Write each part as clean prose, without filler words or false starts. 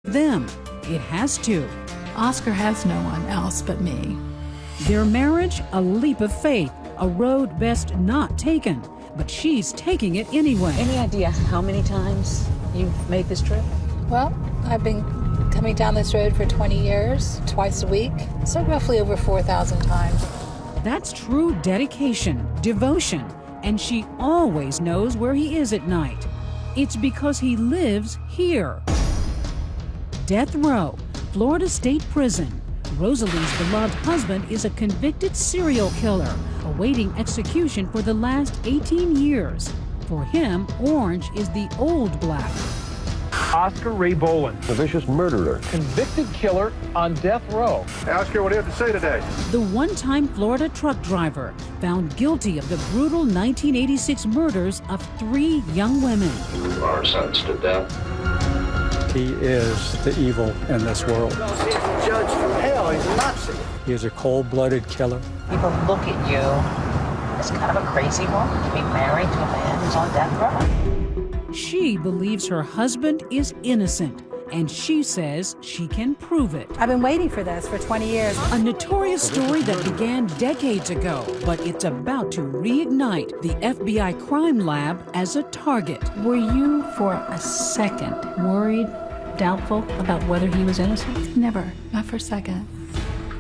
them. It has to. Oscar has no one else but me. Their marriage, a leap of faith, a road best not taken. But she's taking it anyway. Any idea how many times you've made this trip? Well, I've been coming down this road for 20 years, twice a week, so roughly over 4,000 times. That's true dedication, devotion, and she always knows where he is at night. It's because he lives here. Death Row, Florida State Prison. Rosalie's beloved husband is a convicted serial killer, awaiting execution for the last 18 years. For him, orange is the old black. Oscar Ray Boland, a vicious murderer, convicted killer on death row. Oscar, what do you have to say today? The one-time Florida truck driver found guilty of the brutal 1986 murders of 3 young women. You are sentenced to death. He is the evil in this world. He's a judge from hell. He's a Nazi. He is a cold-blooded killer. People look at you as kind of a crazy woman to be married to a man who's on death row. She believes her husband is innocent, and she says she can prove it. I've been waiting for this for 20 years. A notorious story that began decades ago, but it's about to reignite the FBI crime lab as a target. Were you for a second worried, doubtful about whether he was innocent? Never, not for a second.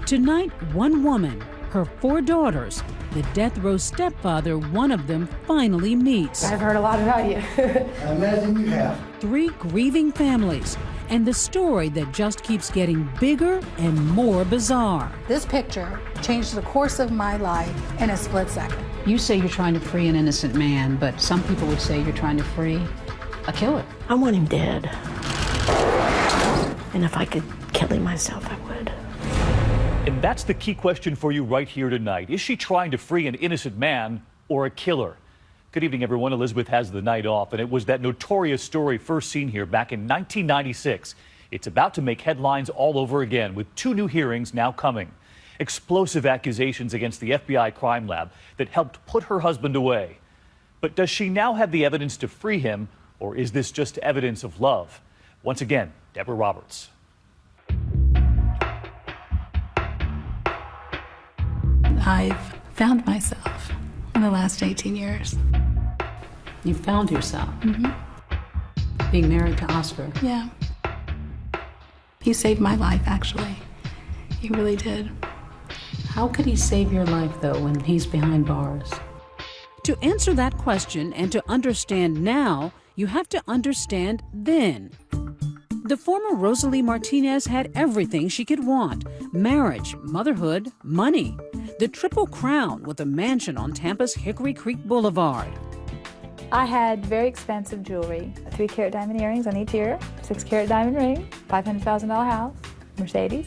Tonight, one woman, her 4 daughters, the death row stepfather, one of them finally meets. I've heard a lot about you. I imagine you have. 3 grieving families, and the story that just keeps getting bigger and more bizarre. This picture changed the course of my life in a split second. You say you're trying to free an innocent man, but some people would say you're trying to free a killer. I want him dead. And if I could kill him myself, I would. And that's the key question for you right here tonight. Is she trying to free an innocent man or a killer? Good evening, everyone. Elizabeth has the night off, and it was that notorious story first seen here back in 1996. It's about to make headlines all over again, with 2 new hearings now coming. Explosive accusations against the FBI crime lab that helped put her husband away. But does she now have the evidence to free him, or is this just evidence of love? Once again, Deborah Roberts. I've found myself in the last 18 years. You found yourself. Being married to Oscar. Yeah. He saved my life, actually. He really did. How could he save your life, though, when he's behind bars? To answer that question and to understand now, you have to understand then. The former Rosalie Martinez had everything she could want: marriage, motherhood, money. The Triple Crown with a mansion on Tampa's Hickory Creek Boulevard. I had very expensive jewelry, 3-carat diamond earrings on each ear, 6-carat diamond ring, $500,000 house, Mercedes.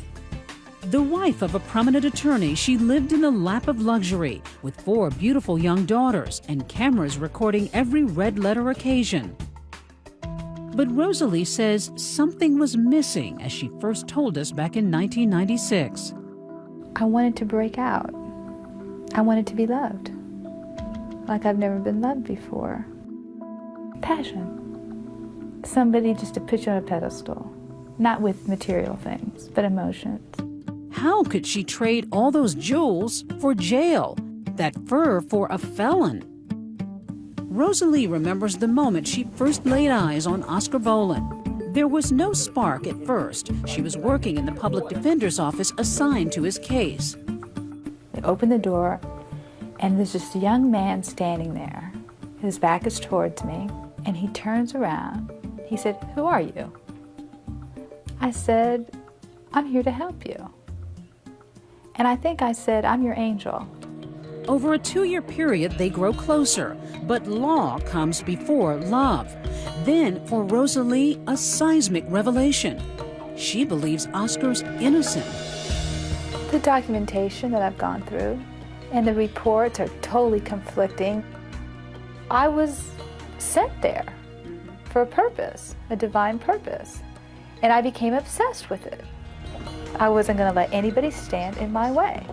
The wife of a prominent attorney, she lived in a lap of luxury with 4 beautiful young daughters and cameras recording every red-letter occasion. But Rosalie says something was missing as she first told us back in 1996. I wanted to break out. I wanted to be loved, like I've never been loved before. Passion. Somebody just to put you on a pedestal, not with material things, but emotions. How could she trade all those jewels for jail, that fur for a felon? Rosalie remembers the moment she first laid eyes on Oscar Boland. There was no spark at first. She was working in the public defender's office assigned to his case. They opened the door, and there's just a young man standing there. His back is towards me, and he turns around. He said, "Who are you?" I said, "I'm here to help you." And I think I said, "I'm your angel." Over a 2-year period, they grow closer, but law comes before love. Then, for Rosalie, a seismic revelation. She believes Oscar's innocent. The documentation that I've gone through and the reports are totally conflicting. I was sent there for a purpose, a divine purpose, and I became obsessed with it. I wasn't going to let anybody stand in my way.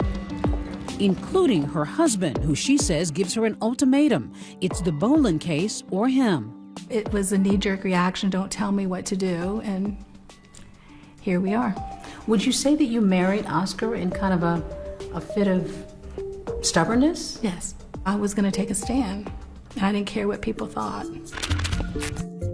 Including her husband, who she says gives her an ultimatum. It's the Boland case or him. It was a knee-jerk reaction, don't tell me what to do, and here we are. Would you say that you married Oscar in kind of a fit of stubbornness? Yes, I was going to take a stand. I didn't care what people thought.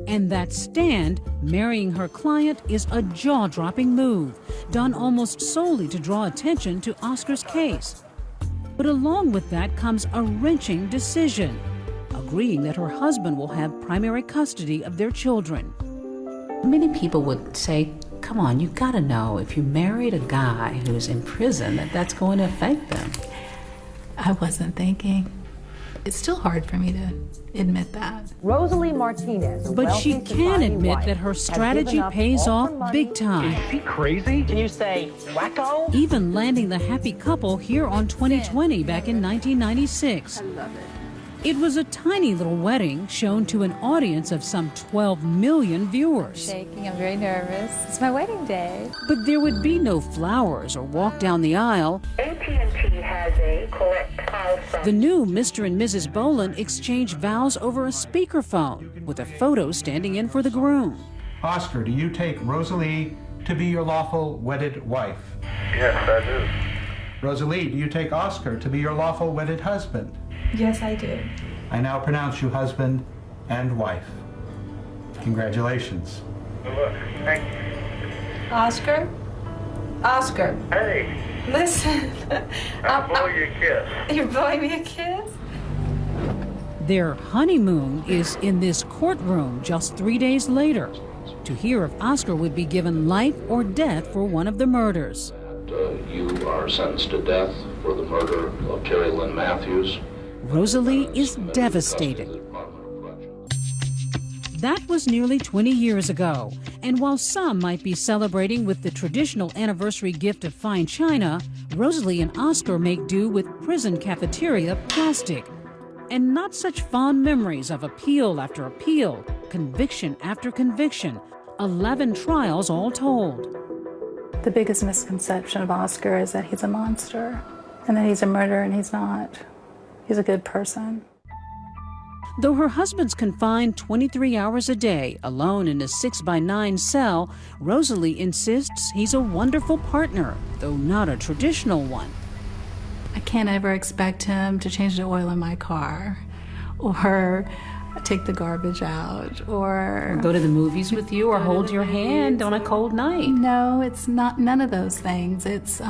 And that stand, marrying her client, is a jaw-dropping move, done almost solely to draw attention to Oscar's case. But along with that comes a wrenching decision, agreeing that her husband will have primary custody of their children. Many people would say, come on, you gotta know if you married a guy who's in prison that's going to affect them. I wasn't thinking. It's still hard for me to admit that. Rosalie Martinez, but she can admit that her strategy pays off big time. Is she crazy? Can you say wacko? Even landing the happy couple here on 2020 back in 1996. I love it. It was a tiny little wedding shown to an audience of some 12 million viewers. Shaking, I'm very nervous. It's my wedding day. But there would be no flowers or walk down the aisle. AT&T has a collect house. The new Mr. and Mrs. Boland exchanged vows over a speakerphone with a photo standing in for the groom. Oscar, do you take Rosalie to be your lawful wedded wife? Yes, I do. Rosalie, do you take Oscar to be your lawful wedded husband? Yes, I do. I now pronounce you husband and wife. Congratulations. Good luck. Thank you. Oscar? Oscar, Hey, listen. I'll blow you a kiss. You're blowing me a kiss? Their honeymoon is in this courtroom just 3 days later to hear if Oscar would be given life or death for one of the murders. You are sentenced to death for the murder of Terry Lynn Matthews. Rosalie is devastated. That was nearly 20 years ago, and while some might be celebrating with the traditional anniversary gift of fine china, Rosalie and Oscar make do with prison cafeteria plastic. And not such fond memories of appeal after appeal, conviction after conviction, 11 trials all told. The biggest misconception of Oscar is that he's a monster and that he's a murderer, and he's not. He's a good person. Though her husband's confined 23 hours a day, alone in a 6x9 cell, Rosalie insists he's a wonderful partner, though not a traditional one. I can't ever expect him to change the oil in my car or take the garbage out or Go to the movies with you or hold your hand on a cold night. No, it's not none of those things. It's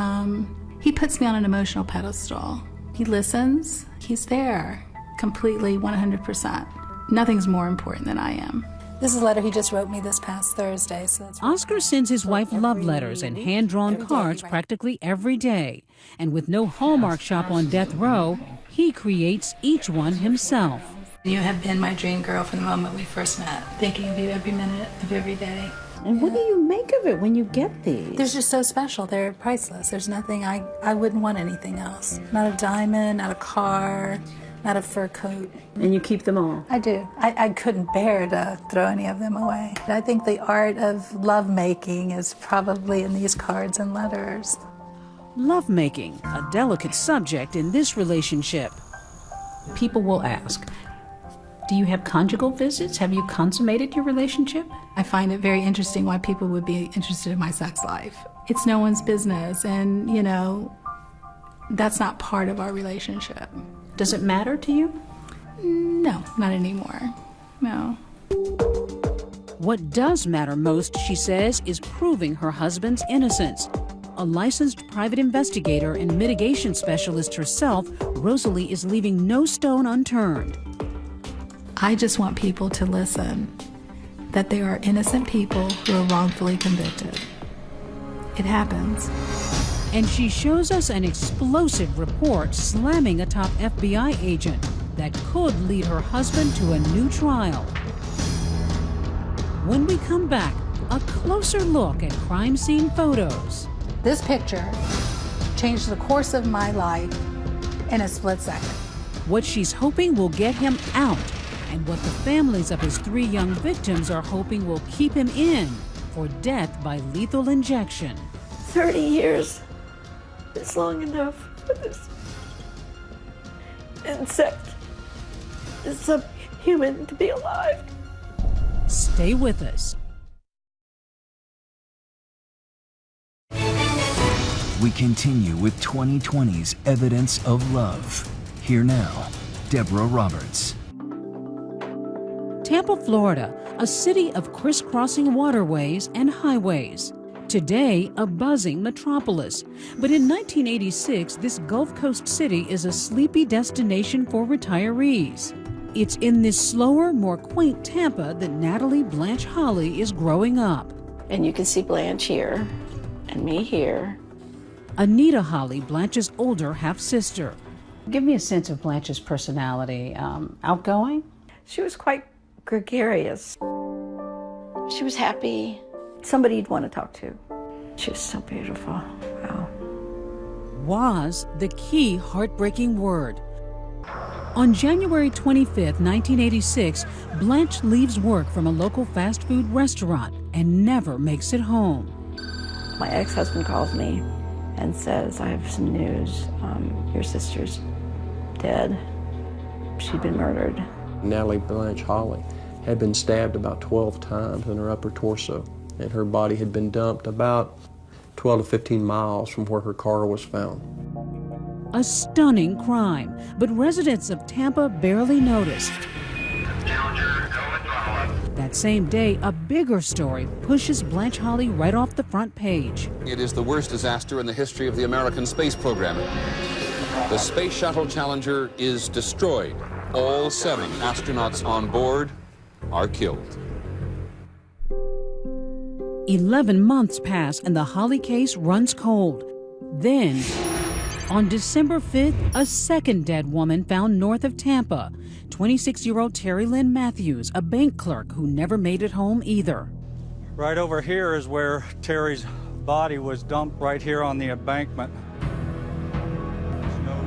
he puts me on an emotional pedestal. He listens. He's there completely 100%. Nothing's more important than I am. This is a letter he just wrote me this past Thursday. So that's Oscar sends his wife love letters and hand-drawn cards practically every day. And with no Hallmark shop on death row, he creates each one himself. You have been my dream girl from the moment we first met, thinking of you every minute of every day. And what do you make of it when you get these? They're just so special. They're priceless. There's nothing, I wouldn't want anything else. Not a diamond, not a car, not a fur coat. And you keep them all? I do. I couldn't bear to throw any of them away. I think the art of lovemaking is probably in these cards and letters. Lovemaking, a delicate subject in this relationship. People will ask, do you have conjugal visits? Have you consummated your relationship? I find it very interesting why people would be interested in my sex life. It's no one's business, and, you know, that's not part of our relationship. Does it matter to you? No, not anymore. No. What does matter most, she says, is proving her husband's innocence. A licensed private investigator and mitigation specialist herself, Rosalie is leaving no stone unturned. I just want people to listen that there are innocent people who are wrongfully convicted. It happens. And she shows us an explosive report slamming a top FBI agent that could lead her husband to a new trial. When we come back, a closer look at crime scene photos. This picture changed the course of my life in a split second. What she's hoping will get him out, and what the families of his 3 young victims are hoping will keep him in for death by lethal injection. 30 years is long enough for this insect, this subhuman, to be alive. Stay with us. we continue with 2020's Evidence of Love. Here now, Deborah Roberts. Tampa, Florida, a city of crisscrossing waterways and highways. Today, a buzzing metropolis. But in 1986, this Gulf Coast city is a sleepy destination for retirees. It's in this slower, more quaint Tampa that Natalie Blanche Holly is growing up. And you can see Blanche here, and me here. Anita Holly, Blanche's older half-sister. Give me a sense of Blanche's personality. Outgoing? She was quite gregarious. She was happy. Somebody you'd want to talk to. She was so beautiful. Wow. Was the key heartbreaking word. On January 25th, 1986, Blanche leaves work from a local fast food restaurant and never makes it home. My ex-husband calls me and says, I have some news. Your sister's dead. She'd been murdered. Natalie Blanche Holly had been stabbed about 12 times in her upper torso, and her body had been dumped about 12 to 15 miles from where her car was found. A stunning crime, but residents of Tampa barely noticed. That same day, a bigger story pushes Blanche Holly right off the front page. It is the worst disaster in the history of the American space program. The Space Shuttle Challenger is destroyed. All 7 astronauts on board are killed. 11 months pass and the Holly case runs cold. Then, on December 5th, a second dead woman found north of Tampa. 26-year-old Terry Lynn Matthews, a bank clerk who never made it home either. Right over here is where Terry's body was dumped, right here on the embankment.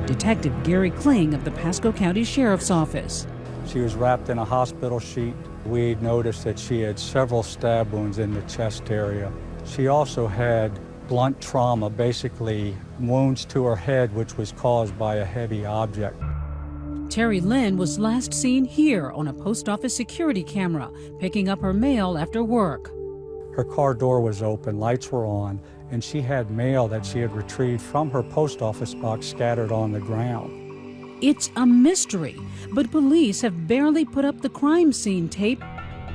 Detective Gary Kling of the Pasco County Sheriff's Office. She was wrapped in a hospital sheet. We noticed that she had several stab wounds in the chest area. She also had blunt trauma, basically wounds to her head, which was caused by a heavy object. Terry Lynn was last seen here on a post office security camera, picking up her mail after work. Her car door was open, lights were on, and she had mail that she had retrieved from her post office box scattered on the ground. It's a mystery, but police have barely put up the crime scene tape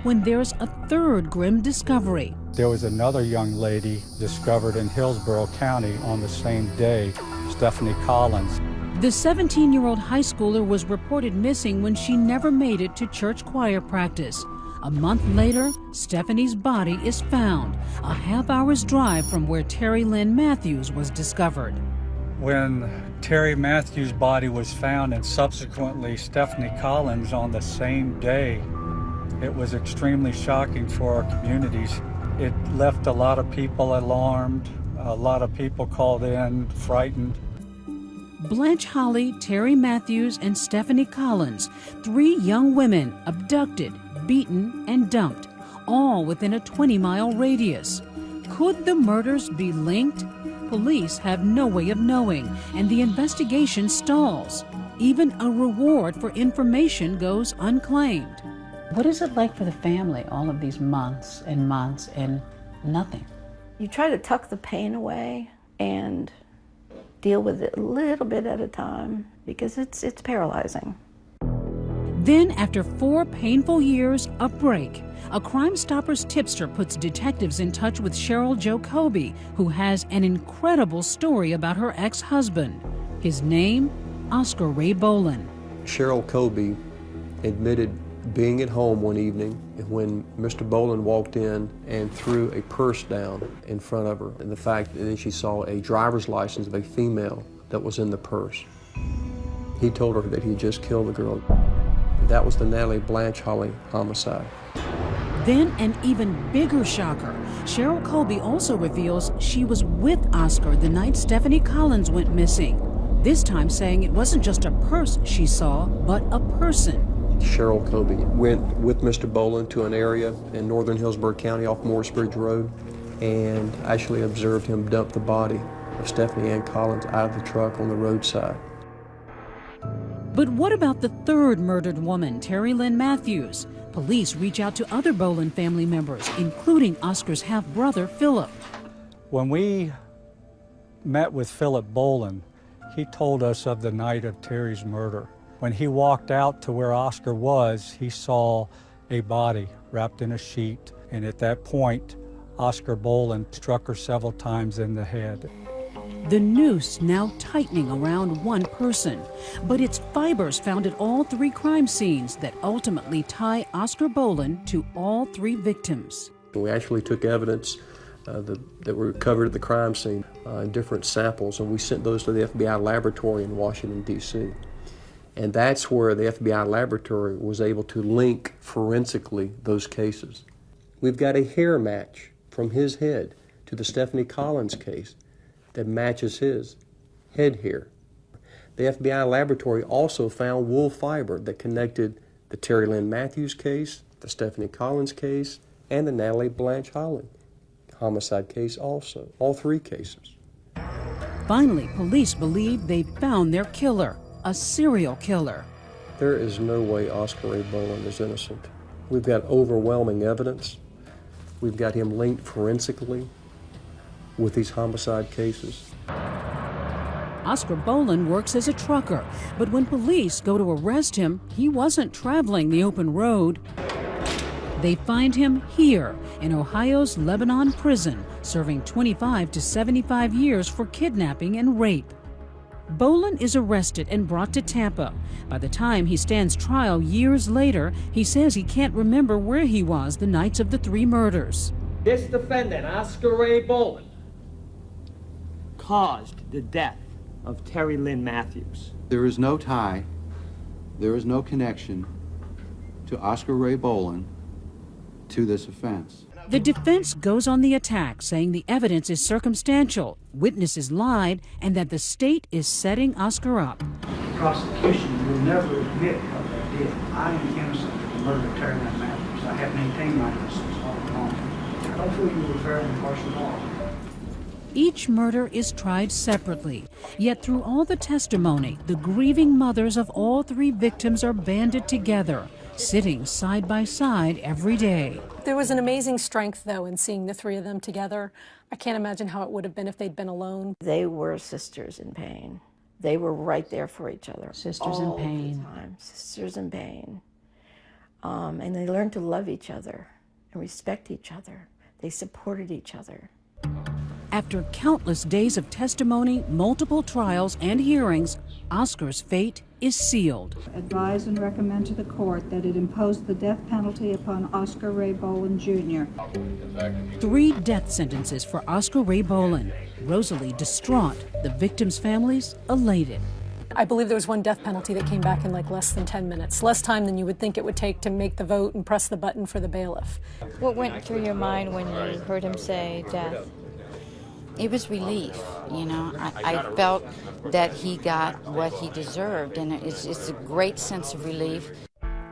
when there's a third grim discovery. There was another young lady discovered in Hillsborough County on the same day, Stephanie Collins. The 17-year-old high schooler was reported missing when she never made it to church choir practice. A month later, Stephanie's body is found, a half-hour's drive from where Terry Lynn Matthews was discovered. When Terry Matthews' body was found and subsequently Stephanie Collins on the same day, it was extremely shocking for our communities. It left a lot of people alarmed, a lot of people called in, frightened. Blanche Holly, Terry Matthews, and Stephanie Collins, 3 young women abducted, beaten, and dumped, all within a 20-mile radius. Could the murders be linked? Police have no way of knowing, and the investigation stalls. Even a reward for information goes unclaimed. What is it like for the family, all of these months and nothing? You try to tuck the pain away and deal with it a little bit at a time because it's paralyzing. Then, after 4 painful years, a break. A Crime Stoppers tipster puts detectives in touch with Cheryl Jo Kobe, who has an incredible story about her ex-husband. His name, Oscar Ray Bolin. Cheryl Kobe admitted being at home one evening when Mr. Bolin walked in and threw a purse down in front of her, and the fact that she saw a driver's license of a female that was in the purse. He told her that he just killed the girl. That was the Natalie Blanche Holly homicide. Then an even bigger shocker. Cheryl Kobe also reveals she was with Oscar the night Stephanie Collins went missing. This time saying it wasn't just a purse she saw, but a person. Cheryl Kobe went with Mr. Bolin to an area in northern Hillsborough County off Morris Bridge Road and actually observed him dump the body of Stephanie Ann Collins out of the truck on the roadside. But what about the third murdered woman, Terry Lynn Matthews? Police reach out to other Bolin family members, including Oscar's half-brother, Philip. When we met with Philip Boland, he told us of the night of Terry's murder. When he walked out to where Oscar was, he saw a body wrapped in a sheet, and at that point, Oscar Boland struck her several times in the head. The noose now tightening around one person, but it's fibers found at all three crime scenes that ultimately tie Oscar Boland to all three victims. We actually took evidence that were recovered at the crime scene in different samples, and we sent those to the FBI laboratory in Washington, D.C. And that's where the FBI laboratory was able to link forensically those cases. We've got a hair match from his head to the Stephanie Collins case that matches his head hair. The FBI laboratory also found wool fiber that connected the Terry Lynn Matthews case, the Stephanie Collins case, and the Natalie Blanche Holland homicide case also, all three cases. Finally, police believe they found their killer, a serial killer. There is no way Oscar Ray Boland is innocent. We've got overwhelming evidence. We've got him linked forensically with these homicide cases. Oscar Boland works as a trucker, but when police go to arrest him, he wasn't traveling the open road. They find him here in Ohio's Lebanon prison, serving 25 to 75 years for kidnapping and rape. Boland is arrested and brought to Tampa. By the time he stands trial years later, he says he can't remember where he was the nights of the three murders. This defendant, Oscar Ray Boland, caused the death of Terry Lynn Matthews. There is no tie, there is no connection to Oscar Ray Boland to this offense. The defense goes on the attack, saying the evidence is circumstantial, witnesses lied, and that the state is setting Oscar up. The prosecution will never admit what they did. I am innocent of the murder of Terry Lynn Matthews. I have maintained my innocence all along. I don't feel you were fair and impartial at all. Each murder is tried separately, yet through all the testimony, the grieving mothers of all three victims are banded together, sitting side by side every day. There was an amazing strength, though, in seeing the three of them together. I can't imagine how it would have been if they'd been alone. They were sisters in pain. They were right there for each other. Sisters in pain. All the time. Sisters in pain. And they learned to love each other and respect each other. They supported each other. After countless days of testimony, multiple trials, and hearings, Oscar's fate is sealed. Advise and recommend to the court that it impose the death penalty upon Oscar Ray Boland, Jr. 3 death sentences for Oscar Ray Boland. Rosalie distraught, the victims' families elated. I believe there was one death penalty that came back in like less than 10 minutes, less time than you would think it would take to make the vote and press the button for the bailiff. What went through your mind when you heard him say death? It was relief, you know. I felt that he got what he deserved, and it's a great sense of relief.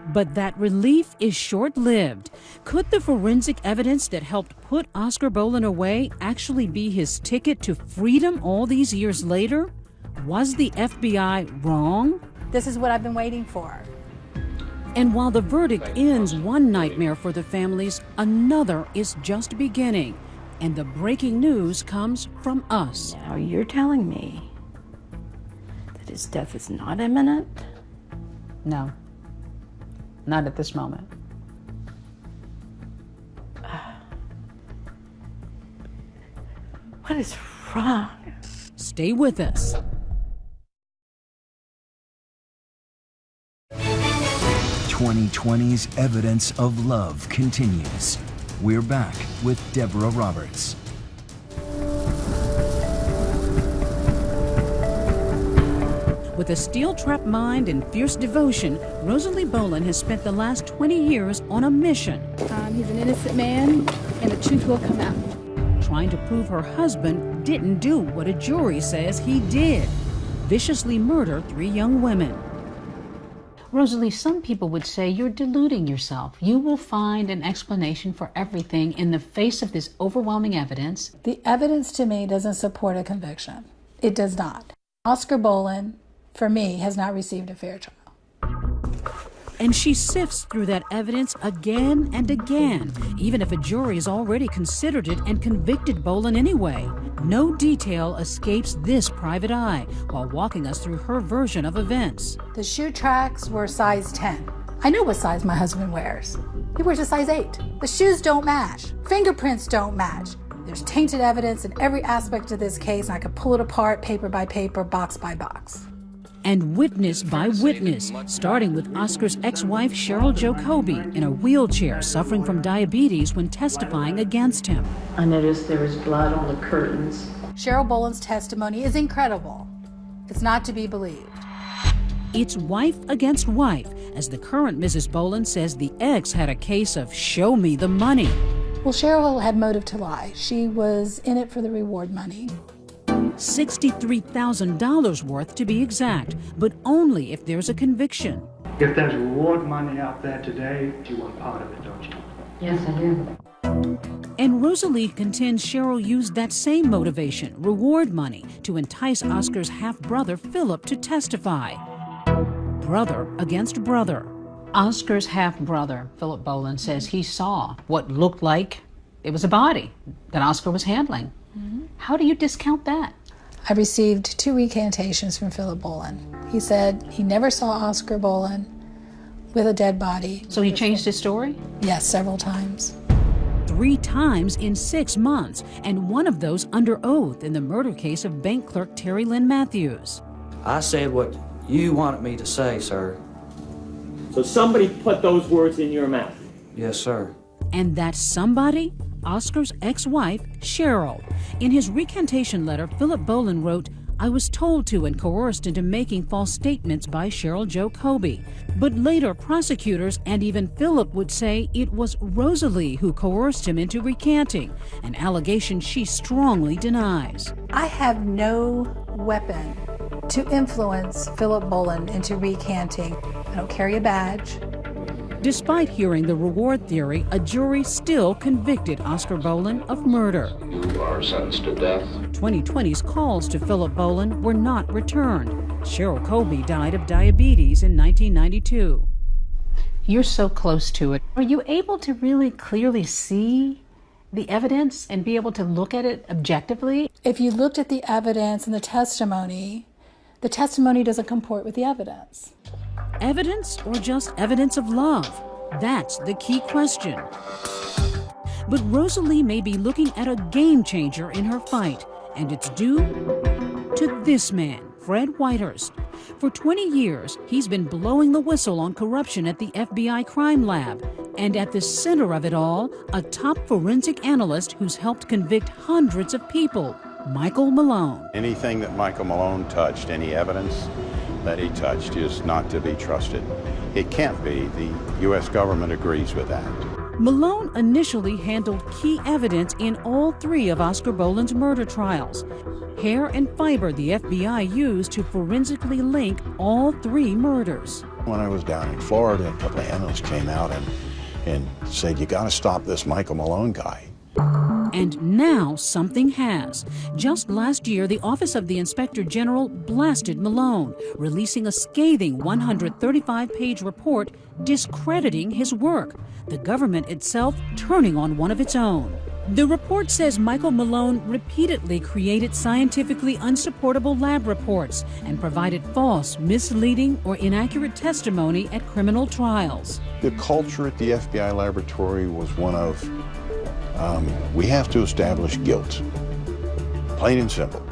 But that relief is short-lived. Could the forensic evidence that helped put Oscar Boland away actually be his ticket to freedom all these years later? Was the FBI wrong? This is what I've been waiting for. And while the verdict ends one nightmare for the families, another is just beginning. And the breaking news comes from us. Now you're telling me that his death is not imminent? No, not at this moment. What is wrong? Stay with us. "2020's Evidence of Love" continues. We're back with Deborah Roberts. With a steel-trapped mind and fierce devotion, Rosalie Boland has spent the last 20 years on a mission. He's an innocent man, and the truth will come out. Trying to prove her husband didn't do what a jury says he did: viciously murder 3 young women. Rosalie, some people would say you're deluding yourself. You will find an explanation for everything in the face of this overwhelming evidence. The evidence to me doesn't support a conviction. It does not. Oscar Boland, for me, has not received a fair trial. And she sifts through that evidence again and again, even if a jury has already considered it and convicted Boland anyway. No detail escapes this private eye while walking us through her version of events. The shoe tracks were size 10. I know what size my husband wears. He wears a size 8. The shoes don't match. Fingerprints don't match. There's tainted evidence in every aspect of this case, and I could pull it apart paper by paper, box by box. And witness by witness, starting with Oscar's ex-wife Cheryl Jacoby in a wheelchair suffering from diabetes when testifying against him. I noticed there was blood on the curtains. Cheryl Boland's testimony is incredible. It's not to be believed. It's wife against wife, as the current Mrs. Boland says the ex had a case of show me the money. Well, Cheryl had motive to lie. She was in it for the reward money. $63,000 worth to be exact, but only if there's a conviction. If there's reward money out there today, you want part of it, don't you? Yes, I do. And Rosalie contends Cheryl used that same motivation, reward money, to entice Oscar's half-brother Philip to testify. Brother against brother. Oscar's half-brother, Philip Boland, says he saw what looked like it was a body that Oscar was handling. How do you discount that? I received 2 recantations from Philip Boland. He said he never saw Oscar Boland with a dead body. So he changed his story? Yes, several times. 3 times in 6 months, and one of those under oath in the murder case of bank clerk Terry Lynn Matthews. I said what you wanted me to say, sir. So somebody put those words in your mouth? Yes, sir. And that somebody? Oscar's ex-wife, Cheryl. In his recantation letter, Philip Boland wrote, I was told to and coerced into making false statements by Cheryl Jacoby. But later, prosecutors and even Philip would say it was Rosalie who coerced him into recanting, an allegation she strongly denies. I have no weapon to influence Philip Boland into recanting. I don't carry a badge. Despite hearing the reward theory, a jury still convicted Oscar Boland of murder. You are sentenced to death. 2020's calls to Philip Boland were not returned. Cheryl Colby died of diabetes in 1992. You're so close to it. Are you able to really clearly see the evidence and be able to look at it objectively? If you looked at the evidence and the testimony doesn't comport with the evidence. Evidence or just evidence of love? That's the key question. But Rosalie may be looking at a game changer in her fight, and it's due to this man, Fred Whitehurst. For 20 years, he's been blowing the whistle on corruption at the FBI crime lab. And at the center of it all, a top forensic analyst who's helped convict hundreds of people, Michael Malone. Anything that Michael Malone touched, any evidence that he touched, is not to be trusted. It can't be. The U.S. government agrees with that. Malone initially handled key evidence in all 3 of Oscar Boland's murder trials. Hair and fiber the FBI used to forensically link all 3 murders. When I was down in Florida, a couple of analysts came out and said, you got to stop this Michael Malone guy. And now something has. Just last year, the Office of the Inspector General blasted Malone, releasing a scathing 135-page report discrediting his work, the government itself turning on one of its own. The report says Michael Malone repeatedly created scientifically unsupportable lab reports and provided false, misleading, or inaccurate testimony at criminal trials. The culture at the FBI laboratory was one of, we have to establish guilt. Plain and simple.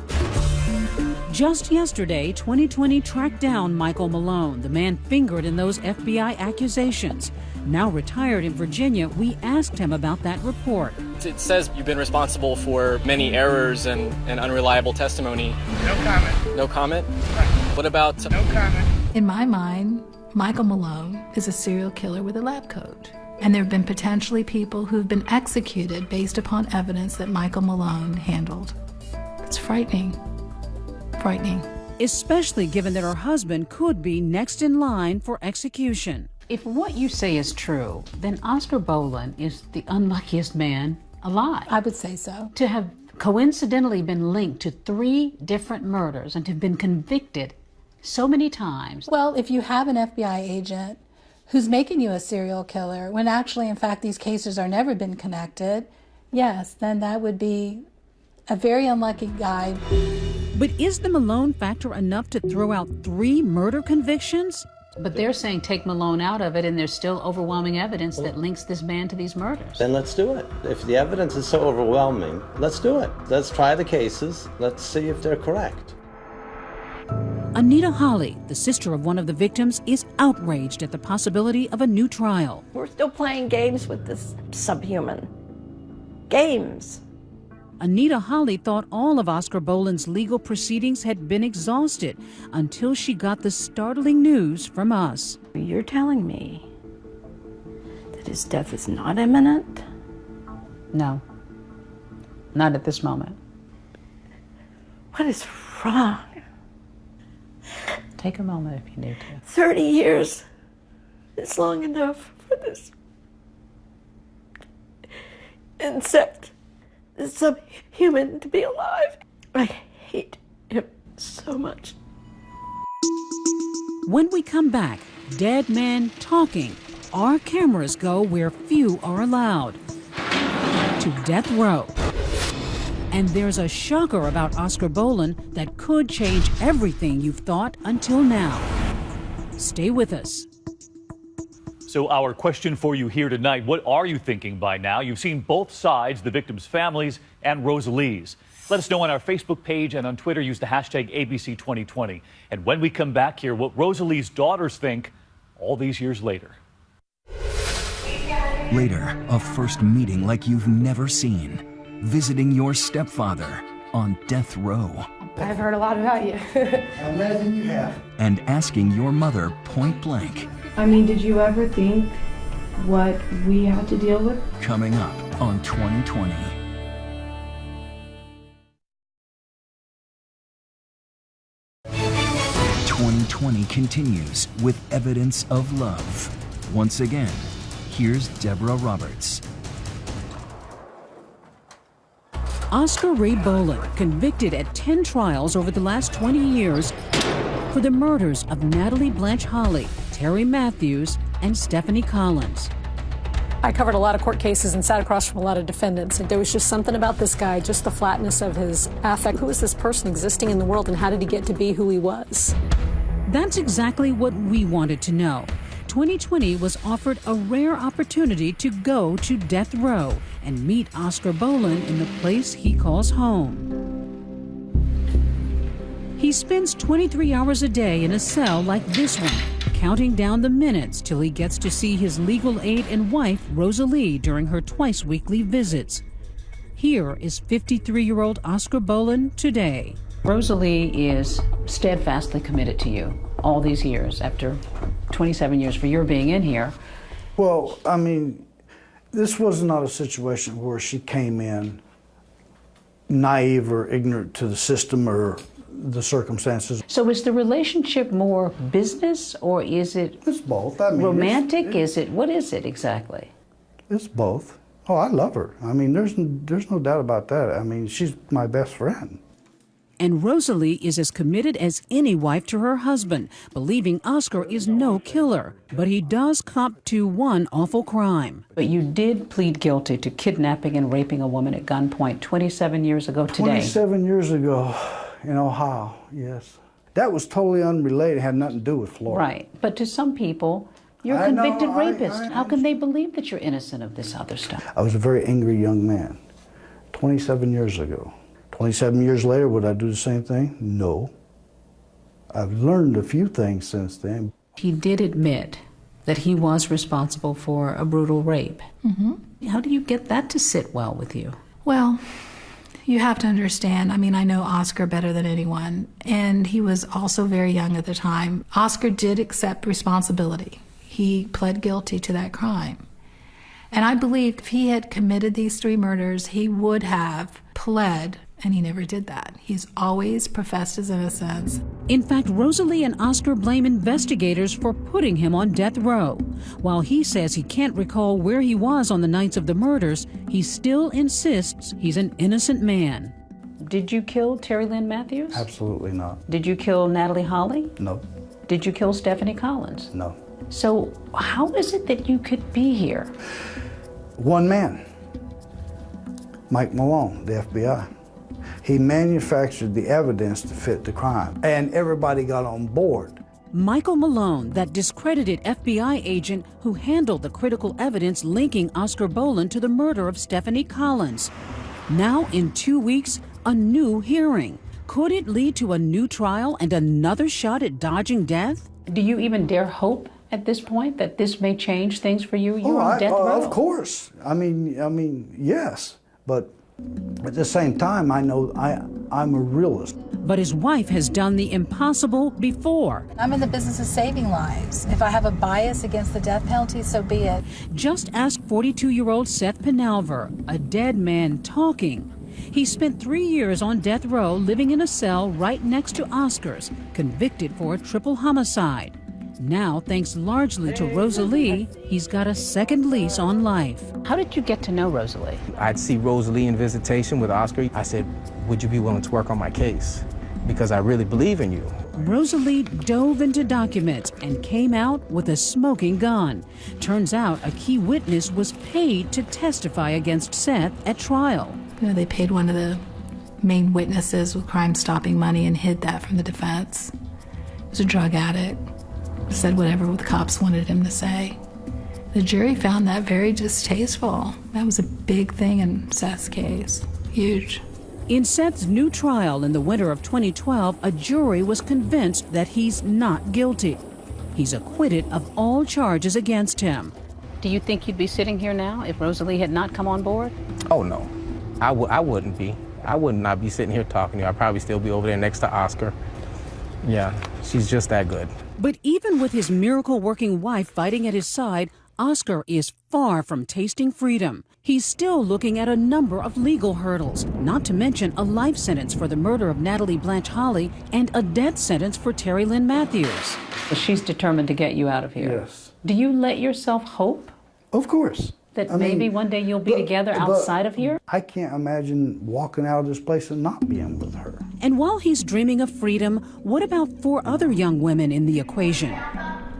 Just yesterday, 2020 tracked down Michael Malone, the man fingered in those FBI accusations. Now retired in Virginia, we asked him about that report. It says you've been responsible for many errors and unreliable testimony. No comment. No comment? What about... No comment. In my mind, Michael Malone is a serial killer with a lab coat. And there have been potentially people who've been executed based upon evidence that Michael Malone handled. It's frightening. Frightening. Especially given that her husband could be next in line for execution. If what you say is true, then Oscar Boland is the unluckiest man alive. I would say so. To have coincidentally been linked to 3 different murders and to have been convicted so many times. Well, if you have an FBI agent who's making you a serial killer, when actually, in fact, these cases are never been connected, yes, then that would be A very unlucky guy. But is the Malone factor enough to throw out 3 murder convictions? But they're saying take Malone out of it, and there's still overwhelming evidence that links this man to these murders. Then let's do it. If the evidence is so overwhelming, let's do it. Let's try the cases. Let's see if they're correct. Anita Holly, the sister of one of the victims, is outraged at the possibility of a new trial. We're still playing games with this subhuman. Games. Anita Holly thought all of Oscar Boland's legal proceedings had been exhausted until she got the startling news from us. You're telling me that his death is not imminent? No. Not at this moment. What is wrong? Take a moment if you need to. 30 years is long enough for this insect, this subhuman, to be alive. I hate him so much. When we come back, dead men talking, our cameras go where few are allowed. To death row. And there's a shocker about Oscar Boland that could change everything you've thought until now. Stay with us. So our question for you here tonight, what are you thinking by now? You've seen both sides, the victims' families and Rosalie's. Let us know on our Facebook page and on Twitter. Use the hashtag ABC2020. And when we come back here, what Rosalie's daughters think all these years later. Later, a first meeting like you've never seen. Visiting your stepfather on death row. I've heard a lot about you. I imagine you have. And asking your mother point blank. I mean, did you ever think what we had to deal with? Coming up on 2020. "2020 continues with evidence of love. Once again, here's Deborah Roberts. Oscar Ray Boland, convicted at 10 trials over the last 20 years for the murders of Natalie Blanche Holly, Terry Matthews, and Stephanie Collins. I covered a lot of court cases and sat across from a lot of defendants. And there was just something about this guy, just the flatness of his affect. Who is this person existing in the world, and how did he get to be who he was? That's exactly what we wanted to know. 2020 was offered a rare opportunity to go to death row and meet Oscar Boland in the place he calls home. He spends 23 hours a day in a cell like this one, counting down the minutes till he gets to see his legal aid and wife, Rosalie, during her twice-weekly visits. Here is 53-year-old Oscar Boland today. Rosalie is steadfastly committed to you all these years, after 27 years for your being in here. Well, I mean, this was not a situation where she came in naive or ignorant to the system or the circumstances. So is the relationship more business, or is it It's both. I mean, romantic? What is it exactly? It's both. Oh, I love her. I mean, there's no doubt about that. I mean, she's my best friend. And Rosalie is as committed as any wife to her husband, believing Oscar is no killer. But he does cop to one awful crime. But you did plead guilty to kidnapping and raping a woman at gunpoint 27 years ago today. 27 years ago in Ohio, yes. That was totally unrelated, had nothing to do with Florida. Right. But to some people, you're a convicted rapist. How can they believe that you're innocent of this other stuff? I was a very angry young man 27 years ago. 27 years later, would I do the same thing? No. I've learned a few things since then. He did admit that he was responsible for a brutal rape. Mm-hmm. How do you get that to sit well with you? Well, you have to understand, I mean, I know Oscar better than anyone, and he was also very young at the time. Oscar did accept responsibility. He pled guilty to that crime. And I believe if he had committed these 3 murders, he would have pled, and he never did that. He's always professed his innocence. In fact, Rosalie and Oscar blame investigators for putting him on death row. While he says he can't recall where he was on the nights of the murders, he still insists he's an innocent man. Did you kill Terry Lynn Matthews? Absolutely not. Did you kill Natalie Holly? No. Did you kill Stephanie Collins? No. So how is it that you could be here? One man, Mike Malone, the FBI. He manufactured the evidence to fit the crime, and everybody got on board. Michael Malone, that discredited FBI agent who handled the critical evidence linking Oscar Boland to the murder of Stephanie Collins. Now, in 2 weeks, a new hearing. Could it lead to a new trial and another shot at dodging death? Do you even dare hope at this point that this may change things for you? You're on death row. Of course. I mean, yes. But at the same time, I know I'm a realist. But his wife has done the impossible before. I'm in the business of saving lives. If I have a bias against the death penalty, so be it. Just ask 42-year-old Seth Penalver, a dead man talking. He spent 3 years on death row living in a cell right next to Oscar's, convicted for a triple homicide. Now, thanks largely to Rosalie, he's got a second lease on life. How did you get to know Rosalie? I'd see Rosalie in visitation with Oscar. I said, would you be willing to work on my case? Because I really believe in you. Rosalie dove into documents and came out with a smoking gun. Turns out a key witness was paid to testify against Seth at trial. You know, they paid one of the main witnesses with crime-stopping money and hid that from the defense. He was a drug addict. Said whatever the cops wanted him to say. The jury found that very distasteful. That was a big thing in Seth's case. Huge. In Seth's new trial in the winter of 2012, a jury was convinced that he's not guilty. He's acquitted of all charges against him. Do you think you'd be sitting here now if Rosalie had not come on board? Oh, no. I wouldn't be. I would not be sitting here talking to you. I'd probably still be over there next to Oscar. Yeah, she's just that good. But even with his miracle-working wife fighting at his side, Oscar is far from tasting freedom. He's still looking at a number of legal hurdles, not to mention a life sentence for the murder of Natalie Blanche Holly and a death sentence for Terry Lynn Matthews. She's determined to get you out of here. Yes. Do you let yourself hope? Of course. That maybe one day you'll be together outside of here? I can't imagine walking out of this place and not being with her. And while he's dreaming of freedom, what about 4 other young women in the equation?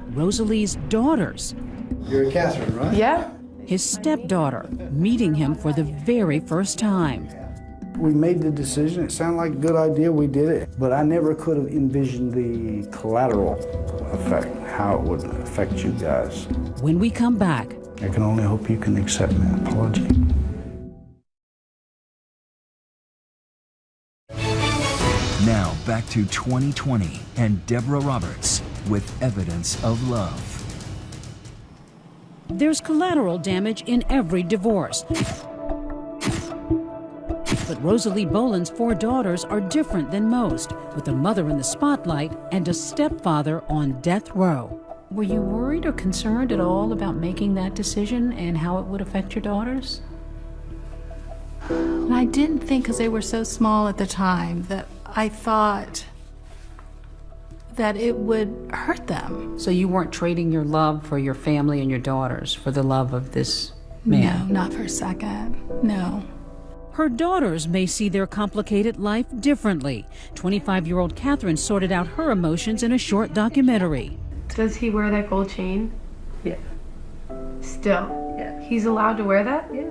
Rosalie's daughters. You're Catherine, right? Yeah. His stepdaughter, meeting him for the very first time. We made the decision. It sounded like a good idea. We did it. But I never could have envisioned the collateral effect, how it would affect you guys. When we come back, I can only hope you can accept my apology. Now back to 2020 and Deborah Roberts with Evidence of Love. There's collateral damage in every divorce. But Rosalie Boland's 4 daughters are different than most, with a mother in the spotlight and a stepfather on death row. Were you worried or concerned at all about making that decision and how it would affect your daughters? And I didn't think, because they were so small at the time, that I thought that it would hurt them. So you weren't trading your love for your family and your daughters for the love of this man? No, not for a second. No. Her daughters may see their complicated life differently. 25-year-old Catherine sorted out her emotions in a short documentary. Does he wear that gold chain? Yeah. Still? Yeah. He's allowed to wear that? Yeah.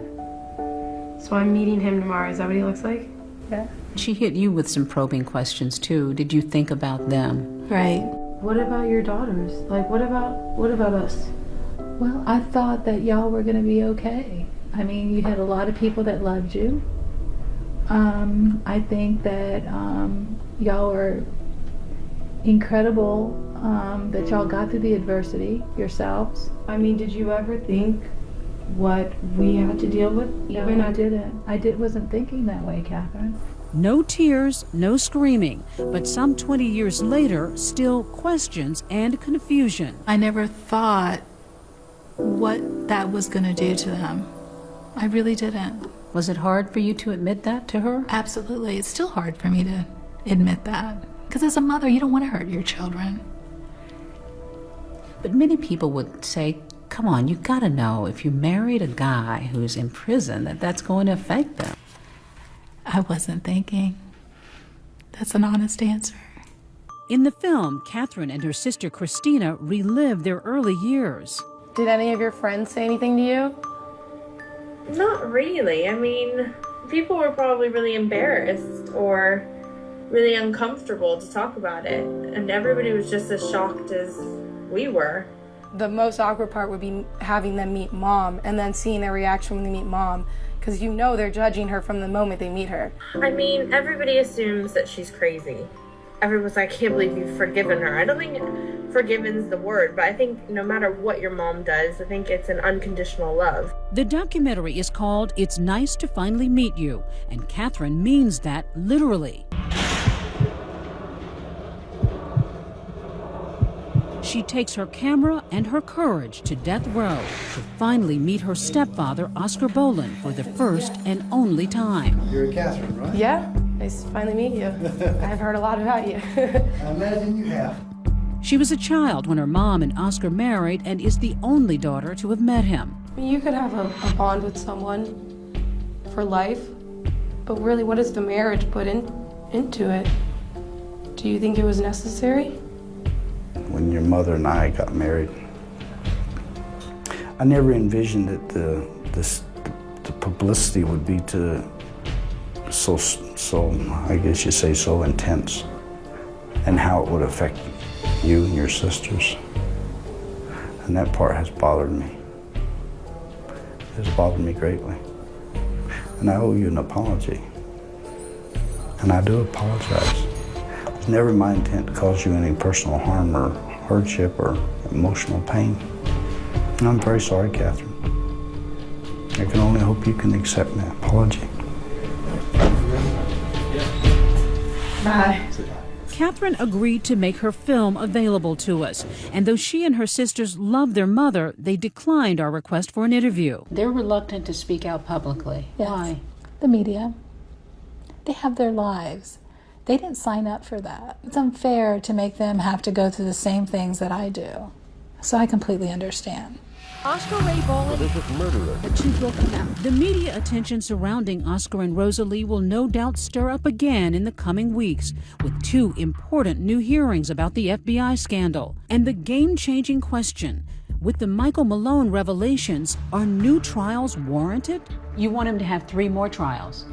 So I'm meeting him tomorrow. Is that what he looks like? Yeah. She hit you with some probing questions too. Did you think about them? Right. What about your daughters? Like, what about us? Well, I thought that y'all were going to be okay. I mean, you had a lot of people that loved you. I think that y'all were incredible, that y'all got through the adversity yourselves. I mean, did you ever think what we had to deal with? No, I didn't. I wasn't thinking that way, Catherine. No tears, no screaming, but some 20 years later, still questions and confusion. I never thought what that was going to do to them. I really didn't. Was it hard for you to admit that to her? Absolutely. It's still hard for me to admit that. Because as a mother, you don't want to hurt your children. But many people would say, come on, you gotta know if you married a guy who's in prison that that's going to affect them. I wasn't thinking. That's an honest answer. In the film, Catherine and her sister Christina relive their early years. Did any of your friends say anything to you? Not really. I mean, People were probably really embarrassed or really uncomfortable to talk about it, and everybody was just as shocked as we were. The most awkward part would be having them meet Mom and then seeing their reaction when they meet Mom, because you know they're judging her from the moment they meet her. I mean, everybody assumes that she's crazy. Everyone's like, I can't believe you've forgiven her. I don't think forgiven's the word, but I think no matter what your mom does, I think it's an unconditional love. The documentary is called It's Nice to Finally Meet You, and Catherine means that literally. She takes her camera and her courage to death row to finally meet her stepfather, Oscar Boland, for the first and only time. You're Catherine, right? Yeah, nice to finally meet you. I've heard a lot about you. I imagine you have. She was a child when her mom and Oscar married and is the only daughter to have met him. You could have a bond with someone for life, but really, what does the marriage put into it? Do you think it was necessary? When your mother and I got married, I never envisioned that the publicity would be so I guess you say so intense, and how it would affect you and your sisters. And that part has bothered me. It has bothered me greatly. And I owe you an apology. And I do apologize. It's never my intent to cause you any personal harm or hardship or emotional pain. And I'm very sorry, Catherine. I can only hope you can accept my apology. Bye. Catherine agreed to make her film available to us, and though she and her sisters love their mother, they declined our request for an interview. They're reluctant to speak out publicly. Yes. Why? The media. They have their lives. They didn't sign up for that. It's unfair to make them have to go through the same things that I do. So I completely understand. Oscar Ray Boland, the two broken out. The media attention surrounding Oscar and Rosalie will no doubt stir up again in the coming weeks, with two important new hearings about the FBI scandal. And the game-changing question, with the Michael Malone revelations, are new trials warranted? You want him to have 3 more trials.